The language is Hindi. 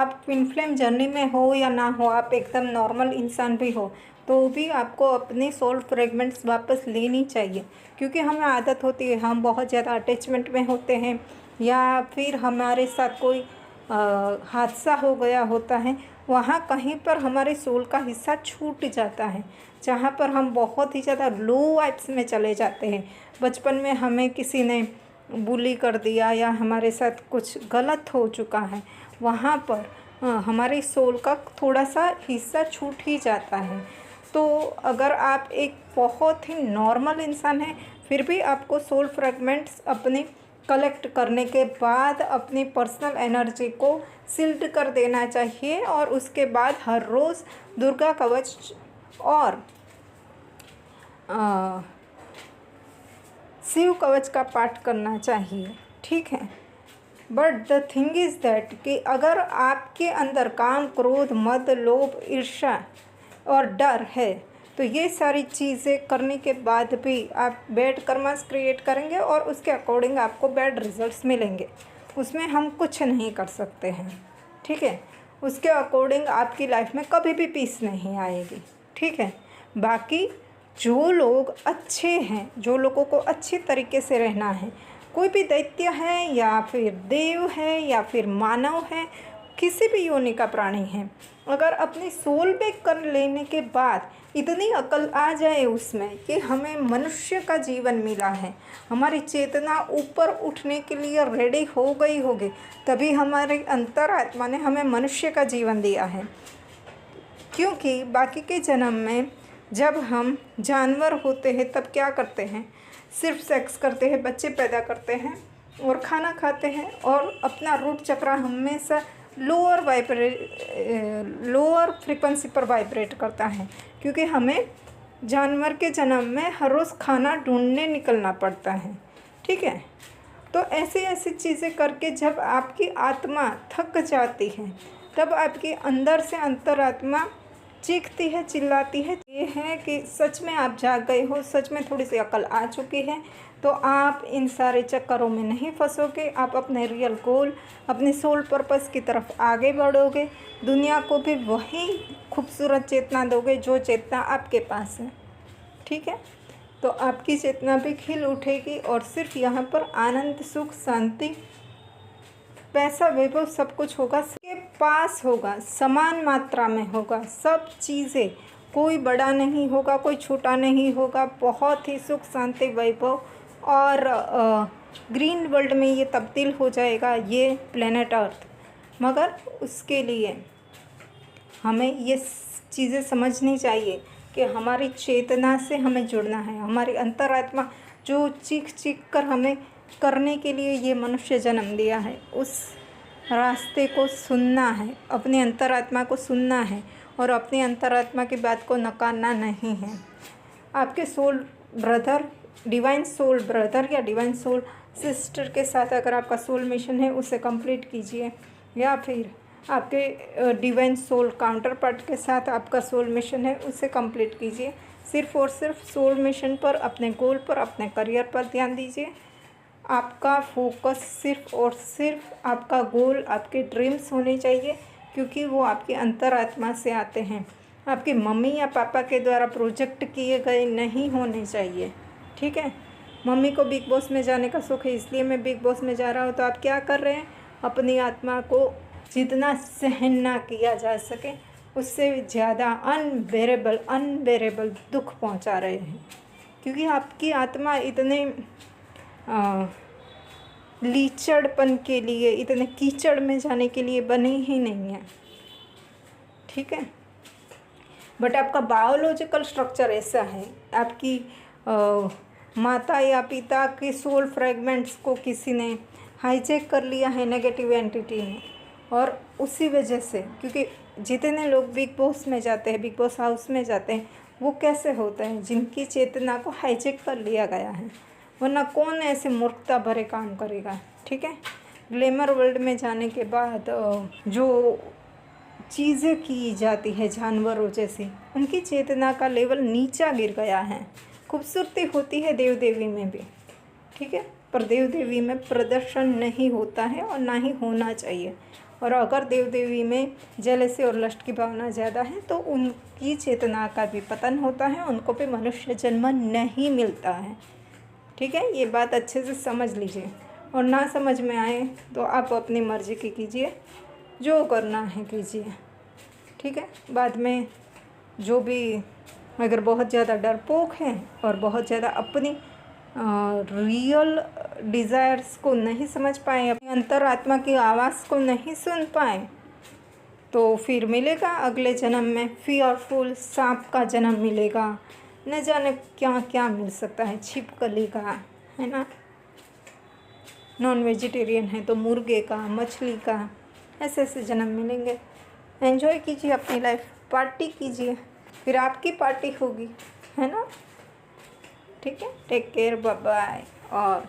आप ट्विन फ्लेम जर्नी में हो या ना हो, आप एकदम नॉर्मल इंसान भी हो, तो भी आपको अपने सोल फ्रेगमेंट्स वापस लेनी चाहिए। क्योंकि हमें आदत होती है, हम बहुत ज़्यादा अटैचमेंट में होते हैं, या फिर हमारे साथ कोई हादसा हो गया होता है, वहाँ कहीं पर हमारे सोल का हिस्सा छूट जाता है, जहाँ पर हम बहुत ही ज़्यादा लो वाइब्स में चले जाते हैं। बचपन में हमें किसी ने बुली कर दिया या हमारे साथ कुछ गलत हो चुका है, वहाँ पर हमारे सोल का थोड़ा सा हिस्सा छूट ही जाता है। तो अगर आप एक बहुत ही नॉर्मल इंसान हैं, फिर भी आपको सोल फ्रेगमेंट्स अपने कलेक्ट करने के बाद अपनी पर्सनल एनर्जी को सील्ड कर देना चाहिए, और उसके बाद हर रोज़ दुर्गा कवच और शिव कवच का पाठ करना चाहिए, ठीक है। But the thing is that कि अगर आपके अंदर काम, क्रोध, मद, लोभ, ईर्ष्या और डर है, तो ये सारी चीज़ें करने के बाद भी आप बैड कर्मास क्रिएट करेंगे और उसके अकॉर्डिंग आपको बैड रिजल्ट्स मिलेंगे। उसमें हम कुछ नहीं कर सकते हैं, ठीक है। उसके अकॉर्डिंग आपकी लाइफ में कभी भी पीस नहीं आएगी, ठीक है। बाकी जो लोग अच्छे हैं, जो लोगों को अच्छे तरीके से रहना है, कोई भी दैत्य है या फिर देव है या फिर मानव है, किसी भी योनि का प्राणी है, अगर अपनी सोल बैक कर लेने के बाद इतनी अकल आ जाए उसमें कि हमें मनुष्य का जीवन मिला है, हमारी चेतना ऊपर उठने के लिए रेडी हो गई होगी, तभी हमारे अंतरात्मा ने हमें मनुष्य का जीवन दिया है। क्योंकि बाकी के जन्म में जब हम जानवर होते हैं तब क्या करते हैं, सिर्फ सेक्स करते हैं, बच्चे पैदा करते हैं और खाना खाते हैं, और अपना रूट चक्र हमेशा लोअर फ्रीक्वेंसी पर वाइब्रेट करता है। क्योंकि हमें जानवर के जन्म में हर रोज़ खाना ढूंढने निकलना पड़ता है, ठीक है। तो ऐसी ऐसी चीज़ें करके जब आपकी आत्मा थक जाती है, तब आपकी अंदर से अंतरात्मा चीखती है, चिल्लाती है। ये है कि सच में आप जाग गए हो, सच में थोड़ी सी अकल आ चुकी है, तो आप इन सारे चक्करों में नहीं फंसोगे। आप अपने रियल गोल, अपने सोल पर्पस की तरफ आगे बढ़ोगे, दुनिया को भी वही खूबसूरत चेतना दोगे जो चेतना आपके पास है, ठीक है। तो आपकी चेतना भी खिल उठेगी और सिर्फ यहाँ पर आनंद, सुख, शांति, पैसा, वैभव सब कुछ होगा, सबके पास होगा, समान मात्रा में होगा सब चीज़ें। कोई बड़ा नहीं होगा, कोई छोटा नहीं होगा, बहुत ही सुख, शांति, वैभव और ग्रीन वर्ल्ड में ये तब्दील हो जाएगा, ये प्लेनेट अर्थ। मगर उसके लिए हमें ये चीज़ें समझनी चाहिए कि हमारी चेतना से हमें जुड़ना है। हमारी अंतरात्मा जो चीख चीख कर हमें करने के लिए ये मनुष्य जन्म दिया है, उस रास्ते को सुनना है, अपने अंतरात्मा को सुनना है और अपनी अंतरात्मा की बात को नकारना नहीं है। आपके soul brother, divine soul brother या डिवाइन सोल सिस्टर के साथ अगर आपका सोल मिशन है, उसे कंप्लीट कीजिए, या फिर आपके डिवाइन सोल काउंटर पार्ट के साथ आपका सोल मिशन है, उसे कंप्लीट कीजिए। सिर्फ़ और सिर्फ सोल मिशन पर, अपने गोल पर, अपने करियर पर ध्यान दीजिए। आपका फोकस सिर्फ और सिर्फ आपका गोल, आपके ड्रीम्स होने चाहिए, क्योंकि वो आपकी अंतरात्मा से आते हैं। आपकी मम्मी या पापा के द्वारा प्रोजेक्ट किए गए नहीं होने चाहिए, ठीक है। मम्मी को बिग बॉस में जाने का शौक है, इसलिए मैं बिग बॉस में जा रहा हूँ, तो आप क्या कर रहे हैं, अपनी आत्मा को जितना सहन ना किया जा सके उससे ज़्यादा अनबेरेबल दुख पहुँचा रहे हैं। क्योंकि आपकी आत्मा इतने लीचड़पन के लिए, इतने कीचड़ में जाने के लिए बनी ही नहीं है, ठीक है। बट आपका बायोलॉजिकल स्ट्रक्चर ऐसा है, आपकी माता या पिता के सोल फ्रेगमेंट्स को किसी ने हाईजैक कर लिया है नेगेटिव एंटिटी ने, और उसी वजह से, क्योंकि जितने लोग बिग बॉस में जाते हैं, बिग बॉस हाउस में जाते हैं, वो कैसे होते हैं, जिनकी चेतना को हाईजैक कर लिया गया है, वरना कौन ऐसे मूर्खता भरे काम करेगा, ठीक है। ग्लैमर वर्ल्ड में जाने के बाद जो चीज़ें की जाती है जानवरों जैसी, उनकी चेतना का लेवल नीचा गिर गया है। खूबसूरती होती है देव देवी में भी, ठीक है, पर देव देवी में प्रदर्शन नहीं होता है और ना ही होना चाहिए। और अगर देव देवी में जेलसी और लस्ट की भावना ज़्यादा है तो उनकी चेतना का भी पतन होता है, उनको भी मनुष्य जन्म नहीं मिलता है। ठीक है, ये बात अच्छे से समझ लीजिए। और ना समझ में आए तो आप अपनी मर्ज़ी की कीजिए, जो करना है कीजिए। ठीक है, बाद में जो भी अगर बहुत ज़्यादा डरपोक है और बहुत ज़्यादा अपनी रियल डिज़ायर्स को नहीं समझ पाए, अपनी अंतरात्मा की आवाज़ को नहीं सुन पाए, तो फिर मिलेगा अगले जन्म में फियरफुल सांप का जन्म मिलेगा। न जाने क्या क्या मिल सकता है, छिपकली का, है ना। नॉन वेजिटेरियन है तो मुर्गे का, मछली का, ऐसे ऐसे जन्म मिलेंगे। एंजॉय कीजिए अपनी लाइफ, पार्टी कीजिए, फिर आपकी पार्टी होगी, है ना। ठीक है, टेक केयर, बाय बाय। और